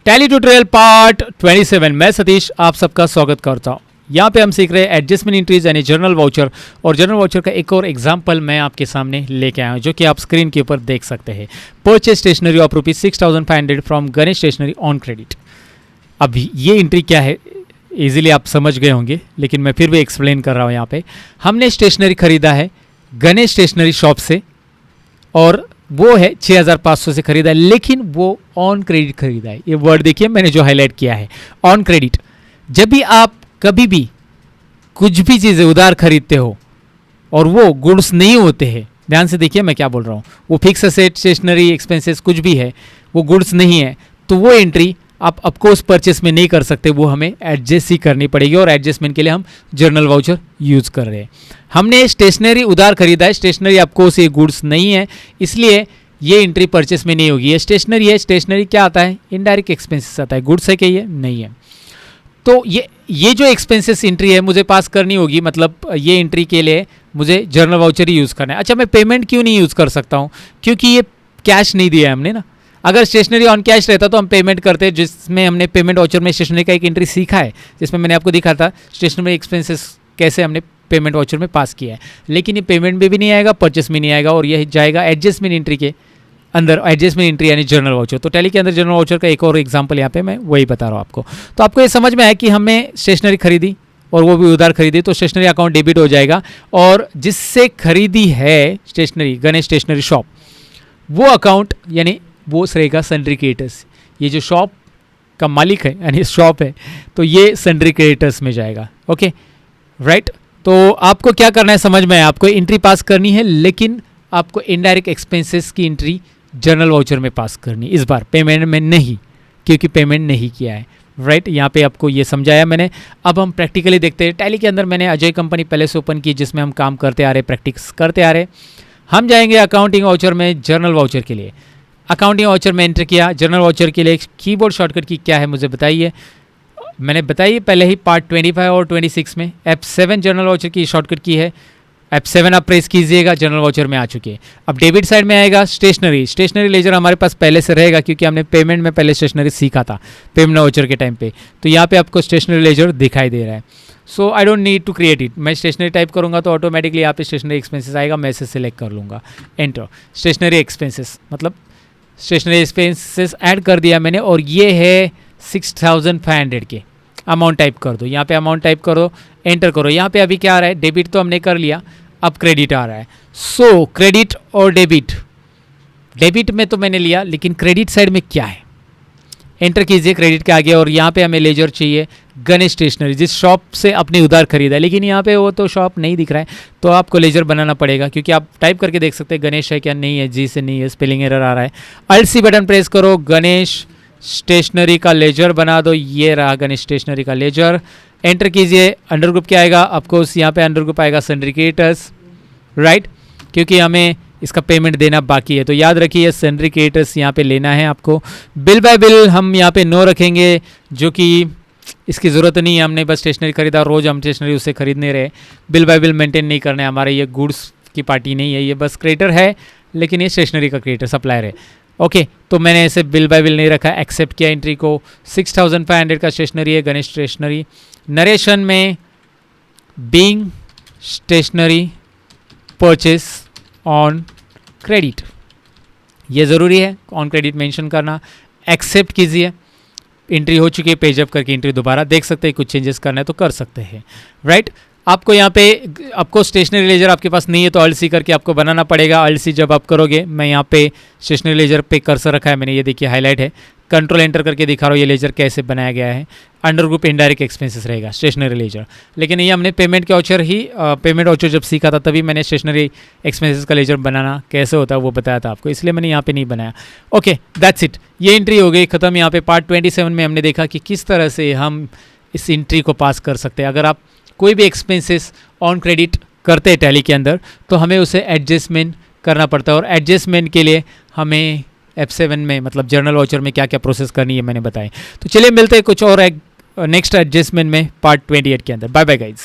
Tally tutorial part 27 मैं सतीश आप सबका स्वागत करता हूँ। यहाँ पे हम सीख रहे हैं एडजस्टमेंट एंट्रीज यानी जर्नल वाउचर, और जर्नल वाउचर का एक और एग्जांपल मैं आपके सामने लेके आया हूँ जो कि आप स्क्रीन के ऊपर देख सकते हैं। Purchase stationery of ₹6,500 from Ganesh stationery on credit. अब ये एंट्री क्या है इजीली आप समझ गए होंगे, लेकिन मैं फिर भी एक्सप्लेन कर रहा हूँ। यहाँ पे हमने स्टेशनरी खरीदा है गणेश स्टेशनरी शॉप से और वो है 6,500 से खरीदा है, लेकिन वो ऑन क्रेडिट खरीदा है। ये वर्ड देखिए मैंने जो हाईलाइट किया है, ऑन क्रेडिट। जब भी आप कभी भी कुछ भी चीज़ें उधार खरीदते हो और वो गुड्स नहीं होते हैं, ध्यान से देखिए मैं क्या बोल रहा हूँ, वो फिक्स असेट स्टेशनरी एक्सपेंसेस कुछ भी है, वो गुड्स नहीं है, तो वो एंट्री आप ऑफकोर्स परचेस में नहीं कर सकते, वो हमें एडजस्ट ही करनी पड़ेगी। और एडजस्टमेंट के लिए हम जर्नल वाउचर यूज़ कर रहे हैं। हमने स्टेशनरी उधार खरीदा है, स्टेशनरी ऑफकोर्स ये गुड्स नहीं है, इसलिए ये एंट्री परचेस में नहीं होगी। ये स्टेशनरी है, स्टेशनरी क्या आता है, इनडायरेक्ट एक्सपेंसेस आता है। गुड्स है क्या, ये नहीं है। तो ये जो एक्सपेंसेस एंट्री है मुझे पास करनी होगी, मतलब ये एंट्री के लिए मुझे जर्नल वाउचर ही यूज़ करना है। अच्छा, मैं पेमेंट क्यों नहीं यूज़ कर सकता हूँ, क्योंकि ये कैश नहीं दिया है हमने ना। अगर स्टेशनरी ऑन कैश रहता तो हम पेमेंट करते, जिसमें हमने पेमेंट वाउचर में स्टेशनरी का एक एंट्री सीखा है, जिसमें मैंने आपको दिखा था स्टेशनरी एक्सपेंसेस कैसे हमने पेमेंट वाउचर में पास किया है। लेकिन ये पेमेंट में भी नहीं आएगा, परचेस में नहीं आएगा, और ये जाएगा एडजस्टमेंट एंट्री के अंदर। एडजस्टमेंट एंट्री यानी जर्नल वाउचर। तो टैली के अंदर जर्नल वाउचर का एक और एग्जांपल यहाँ पे मैं वही बता रहा हूँ आपको। तो आपको ये समझ में आया कि हमने स्टेशनरी खरीदी और वो भी उधार खरीदी, तो स्टेशनरी अकाउंट डेबिट हो जाएगा, और जिससे खरीदी है स्टेशनरी गणेश स्टेशनरी शॉप, वो अकाउंट यानी वो रहेगा सन्ड्री क्रेडिटर्स। ये जो शॉप का मालिक है यानी शॉप है, तो ये सन्ड्री क्रेडिटर्स में जाएगा। Okay right. तो आपको क्या करना है समझ में आया, आपको एंट्री पास करनी है, लेकिन आपको इनडायरेक्ट एक्सपेंसेस की एंट्री जर्नल वाउचर में पास करनी, इस बार पेमेंट में नहीं, क्योंकि पेमेंट नहीं किया है। राइट, यहाँ पे आपको ये समझाया मैंने। अब हम प्रैक्टिकली देखते हैं। टैली के अंदर मैंने अजय कंपनी पहले से ओपन की, जिसमें हम काम करते आ रहे, प्रैक्टिस करते आ रहे। हम जाएंगे अकाउंटिंग वाउचर में जर्नल वाउचर के लिए। अकाउंटिंग वाउचर में एंटर किया। जर्नल वाउचर के लिए कीबोर्ड शॉर्टकट की क्या है मुझे बताइए। मैंने बताई पहले ही पार्ट 25 और 26 में F7 जर्नल वाउचर की शॉर्टकट की है। F7 आप प्रेस कीजिएगा, जर्नल वाउचर में आ चुकी है। अब डेबिट साइड में आएगा स्टेशनरी। स्टेशनरी लेजर हमारे पास पहले से रहेगा, क्योंकि हमने पेमेंट में पहले स्टेशनरी सीखा था पेमेंट वाउचर के टाइम पे। तो यहाँ पे आपको स्टेशनरी लेजर दिखाई दे रहा है। So I don't need to create it. मैं स्टेशनरी टाइप करूँगा तो ऑटोमेटिकली यहाँ पे स्टेशनरी एक्सपेंसेस आएगा। मैं इसे सिलेक्ट कर लूँगा, एंटर। स्टेशनरी एक्सपेंसेस मतलब स्टेशनरी एक्सपेंसेस ऐड कर दिया मैंने, और ये है 6,500 के। अमाउंट टाइप कर दो, यहाँ पे अमाउंट टाइप करो, एंटर करो। यहाँ पे अभी क्या आ रहा है, डेबिट तो हमने कर लिया, अब क्रेडिट आ रहा है। सो क्रेडिट और डेबिट, डेबिट में तो मैंने लिया, लेकिन क्रेडिट साइड में क्या है, एंटर कीजिए क्रेडिट के आगे। और यहाँ पे हमें लेजर चाहिए गणेश स्टेशनरी, जिस शॉप से अपने उधार खरीदा है, लेकिन यहाँ पे वो तो शॉप नहीं दिख रहा है, तो आपको लेजर बनाना पड़ेगा, क्योंकि आप टाइप करके देख सकते हैं गणेश है क्या, नहीं है, जी से नहीं है, स्पेलिंग एरर आ रहा है। Alt+C बटन प्रेस करो, गणेश स्टेशनरी का लेजर बना दो। ये रहा गणेश स्टेशनरी का लेजर, एंटर कीजिए। अंडर ग्रुप क्या आएगा, ऑफकोर्स यहाँ पे अंडर ग्रुप आएगा सन्ड्री क्रेडिटर्स, राइट, क्योंकि हमें इसका पेमेंट देना बाकी है। तो याद रखिए सन्ड्री क्रेडिटर्स यहाँ पे लेना है आपको। बिल बाय बिल हम यहाँ पे नो रखेंगे, जो कि इसकी ज़रूरत नहीं है, हमने बस स्टेशनरी खरीदा, रोज़ हम स्टेशनरी उससे खरीद नहीं रहे। बिल बाय बिल मेंटेन नहीं करना है हमारे, ये गुड्स की पार्टी नहीं है, ये बस क्रेडिटर है, लेकिन ये स्टेशनरी का क्रेडिटर सप्लायर है। ओके, तो मैंने ऐसे बिल बाय बिल नहीं रखा, एक्सेप्ट किया एंट्री को। 6,500 का स्टेशनरी है गणेश स्टेशनरी। नरेशन में being stationery purchase on credit, ये ज़रूरी है ऑन क्रेडिट मेंशन करना। एक्सेप्ट कीजिए, एंट्री हो चुकी है। पेज अप करके एंट्री दोबारा देख सकते हैं, कुछ चेंजेस करना है तो कर सकते हैं, राइट। आपको यहाँ पे आपको स्टेशनरी लेजर आपके पास नहीं है तो Alt+C करके आपको बनाना पड़ेगा। Alt+C जब आप करोगे, मैं यहाँ पे स्टेशनरी लेजर पे कर्सर रखा है मैंने, ये देखिए हाईलाइट है, कंट्रोल एंटर करके दिखा रहा हूँ ये लेजर कैसे बनाया गया है। अंडर ग्रुप इनडायरेक्ट एक्सपेंसेस रहेगा स्टेशनरी लेजर, लेकिन ये हमने पेमेंट के वाउचर ही पेमेंट वाउचर जब सीखा था तभी मैंने स्टेशनरी एक्सपेंसेस का लेजर बनाना कैसे होता है वो बताया था आपको, इसलिए मैंने यहाँ पे नहीं बनाया। ओके दैट्स इट, ये एंट्री हो गई ख़त्म। यहाँ पे पार्ट 27 में हमने देखा कि किस तरह से हम इस एंट्री को पास कर सकते हैं। अगर आप कोई भी एक्सपेंसेस ऑन क्रेडिट करते हैं टैली के अंदर, तो हमें उसे एडजस्टमेंट करना पड़ता है, और एडजस्टमेंट के लिए हमें F7 में मतलब जर्नल वाउचर में क्या क्या प्रोसेस करनी है मैंने बताया। तो चलिए मिलते हैं कुछ और नेक्स्ट एडजस्टमेंट में पार्ट 28 के अंदर। Bye bye guys.